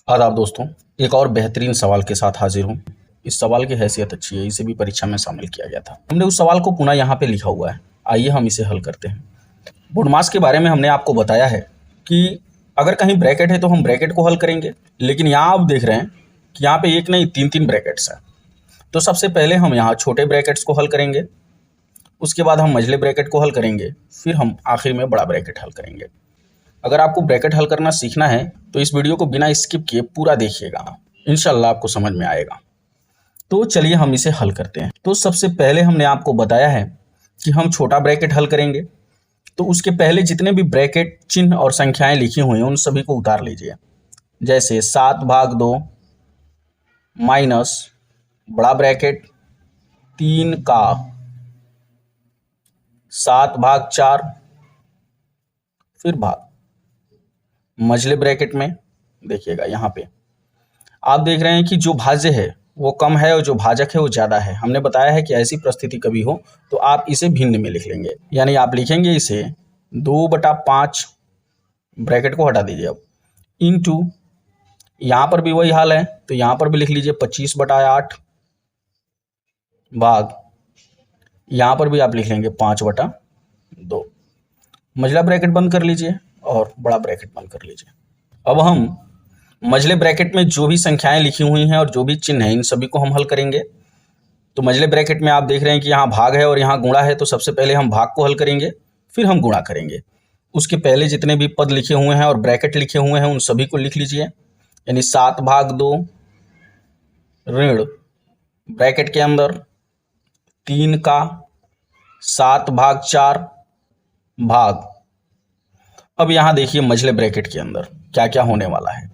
आदाब दोस्तों, एक और बेहतरीन सवाल के साथ हाजिर हूँ। इस सवाल की हैसियत अच्छी है, इसे भी परीक्षा में शामिल किया गया था। हमने उस सवाल को पुनः यहाँ पे लिखा हुआ है। आइए हम इसे हल करते हैं। बुडमास के बारे में हमने आपको बताया है कि अगर कहीं ब्रैकेट है तो हम ब्रैकेट को हल करेंगे, लेकिन यहाँ आप देख रहे हैं कि यहाँ पे एक नहीं तीन तीन ब्रैकेट्स हैं। तो सबसे पहले हम यहाँ छोटे ब्रैकेट्स को हल करेंगे, उसके बाद हम मझले ब्रैकेट को हल करेंगे, फिर हम आखिर में बड़ा ब्रैकेट हल करेंगे। अगर आपको ब्रैकेट हल करना सीखना है तो इस वीडियो को बिना स्किप किए पूरा देखिएगा, इंशाल्लाह आपको समझ में आएगा। तो चलिए हम इसे हल करते हैं। तो सबसे पहले हमने आपको बताया है कि हम छोटा ब्रैकेट हल करेंगे, तो उसके पहले जितने भी ब्रैकेट चिन्ह और संख्याएं लिखी हुई हैं उन सभी को उतार लीजिए। जैसे 7/2 माइनस बड़ा ब्रैकेट 3 का 7/4 फिर भाग मझले ब्रैकेट में देखिएगा। यहाँ पे आप देख रहे हैं कि जो भाज्य है वो कम है और जो भाजक है वो ज़्यादा है। हमने बताया है कि ऐसी परिस्थिति कभी हो तो आप इसे भिन्न में लिख लेंगे, यानी आप लिखेंगे इसे 2/5, ब्रैकेट को हटा दीजिए अब, इंटू, यहाँ पर भी वही हाल है तो यहाँ पर भी लिख लीजिए 25/8 भाग, यहाँ पर भी आप लिख लेंगे 5/2। मझला ब्रैकेट बंद कर लीजिए और बड़ा ब्रैकेट बंद कर लीजिए। अब हम मझले ब्रैकेट में जो भी संख्याएं लिखी हुई हैं और जो भी चिन्ह हैं इन सभी को हम हल करेंगे। तो मझले ब्रैकेट में आप देख रहे हैं कि यहाँ भाग है और यहाँ गुणा है, तो सबसे पहले हम भाग को हल करेंगे, फिर हम गुणा करेंगे। उसके पहले जितने भी पद लिखे हुए हैं और ब्रैकेट लिखे हुए हैं उन सभी को लिख लीजिए, यानी 7/2 ऋण ब्रैकेट के अंदर 3 का 7/4 भाग। अब यहाँ देखिए मझले ब्रैकेट के अंदर क्या क्या होने वाला है।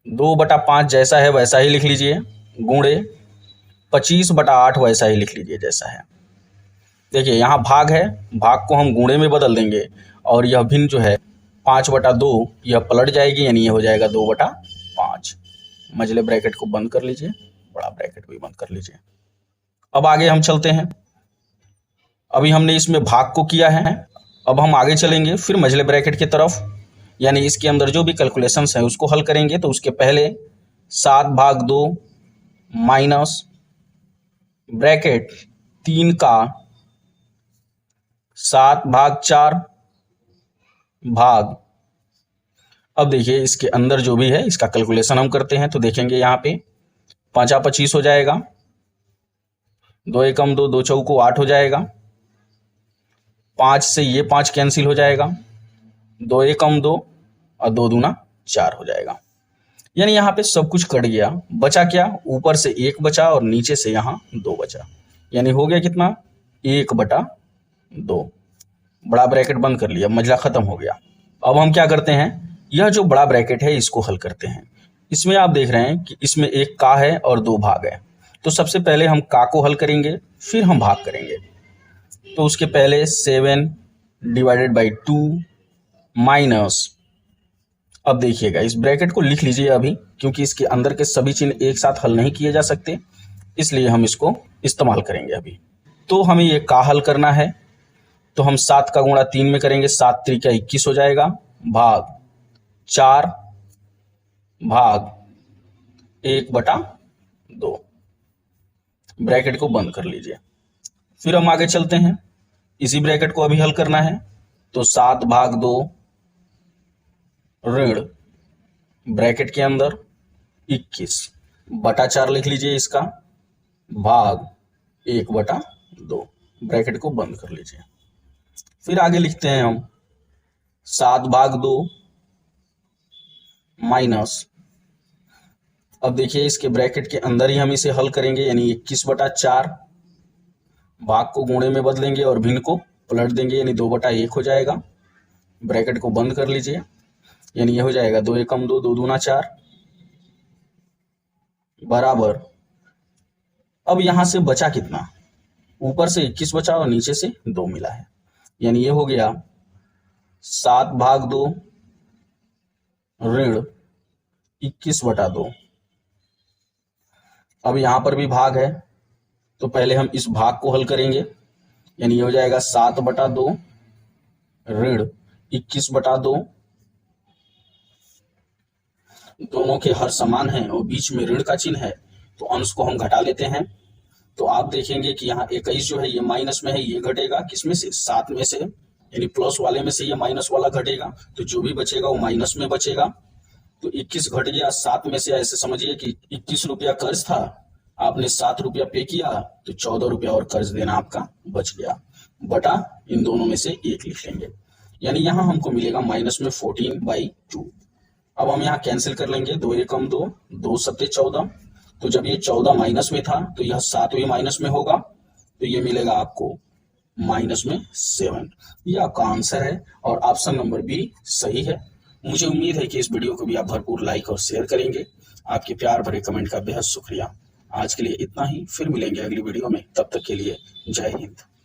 2/5 जैसा है वैसा ही लिख लीजिए, गुणे 25/8 वैसा ही लिख लीजिए जैसा है। देखिए यहाँ भाग है, भाग को हम गुणे में बदल देंगे और यह भिन्न जो है 5/2 यह पलट जाएगी, यानी यह हो जाएगा 2/5। मझले ब्रैकेट को बंद कर लीजिए, बड़ा ब्रैकेट भी बंद कर लीजिए। अब आगे हम चलते हैं। अभी हमने इसमें भाग को किया है, अब हम आगे चलेंगे फिर मझले ब्रैकेट की तरफ, यानी इसके अंदर जो भी कैलकुलेशंस हैं उसको हल करेंगे। तो उसके पहले 7/2 माइनस ब्रैकेट 3 का 7/4 भाग। अब देखिए इसके अंदर जो भी है इसका कैलकुलेशन हम करते हैं, तो देखेंगे यहाँ पे 5×25 हो जाएगा, 2 एकम 2, 2 चौको 8 हो जाएगा, 5 से ये 5 कैंसिल हो जाएगा, 2 एकम 2 और 2 दूना 4 हो जाएगा। यानी यहाँ पे सब कुछ कट गया, बचा क्या, ऊपर से 1 बचा और नीचे से यहाँ 2 बचा, यानी हो गया कितना 1/2। बड़ा ब्रैकेट बंद कर लिया, मजला खत्म हो गया। अब हम क्या करते हैं, यह जो बड़ा ब्रैकेट है इसको हल करते हैं। इसमें आप देख रहे हैं कि इसमें एक का है और 2 भाग है, तो सबसे पहले हम का को हल करेंगे फिर हम भाग करेंगे। तो उसके पहले 7/2 माइनस, अब देखिएगा इस ब्रैकेट को लिख लीजिए अभी, क्योंकि इसके अंदर के सभी चिन्ह एक साथ हल नहीं किए जा सकते, इसलिए हम इसको इस्तेमाल करेंगे अभी। तो हमें ये का हल करना है, तो हम 7 का गुणा 3 में करेंगे, 7 त्रिका 21 हो जाएगा, भाग 4 भाग 1/2। ब्रैकेट को बंद कर लीजिए। फिर हम आगे चलते हैं, इसी ब्रैकेट को अभी हल करना है। तो 7/2 ऋण ब्रैकेट के अंदर 21/4 लिख लीजिए इसका, भाग 1/2। ब्रैकेट को बंद कर लीजिए। फिर आगे लिखते हैं हम 7/2 माइनस, अब देखिए इसके ब्रैकेट के अंदर ही हम इसे हल करेंगे, यानी 21/4, भाग को गुणे में बदलेंगे और भिन्न को पलट देंगे, यानी 2/1 हो जाएगा। ब्रैकेट को बंद कर लीजिए, यानी यह हो जाएगा 2 एकम 2, 2 दूना 4 बराबर। अब यहां से बचा कितना, ऊपर से 21 बचा और नीचे से 2 मिला है, यानी ये हो गया 7/2 ऋण 21/2। अब यहां पर भी भाग है, तो पहले हम इस भाग को हल करेंगे, यानी ये हो जाएगा 7/2 ऋण 21/2 दोनों के हर समान है और बीच में ऋण का चिन्ह है, तो अंश को हम घटा लेते हैं। तो आप देखेंगे कि यहाँ 21 जो है ये माइनस में है, ये घटेगा किसमें से, 7 में से, यानी प्लस वाले में से ये माइनस वाला घटेगा, तो जो भी बचेगा वो माइनस में बचेगा। तो 21 घट गया 7 में से, ऐसे समझिए कि 21 रुपया कर्ज था, आपने 7 रुपया पे किया, तो 14 रुपया और कर्ज देना आपका बच गया, बटा इन दोनों में से एक लिख लेंगे, यानी यहाँ हमको मिलेगा माइनस में 14/2। अब हम यहाँ कैंसिल कर लेंगे, 2 एकम 2, 2 सत्ते 14, तो जब ये 14 माइनस में था तो यह 7 भी माइनस में होगा, तो ये मिलेगा आपको माइनस में 7। ये आपका आंसर है और ऑप्शन नंबर बी सही है। मुझे उम्मीद है कि इस वीडियो को भी आप भरपूर लाइक और शेयर करेंगे। आपके प्यार भरे कमेंट का बेहद शुक्रिया। आज के लिए इतना ही, फिर मिलेंगे अगली वीडियो में, तब तक के लिए जय हिंद।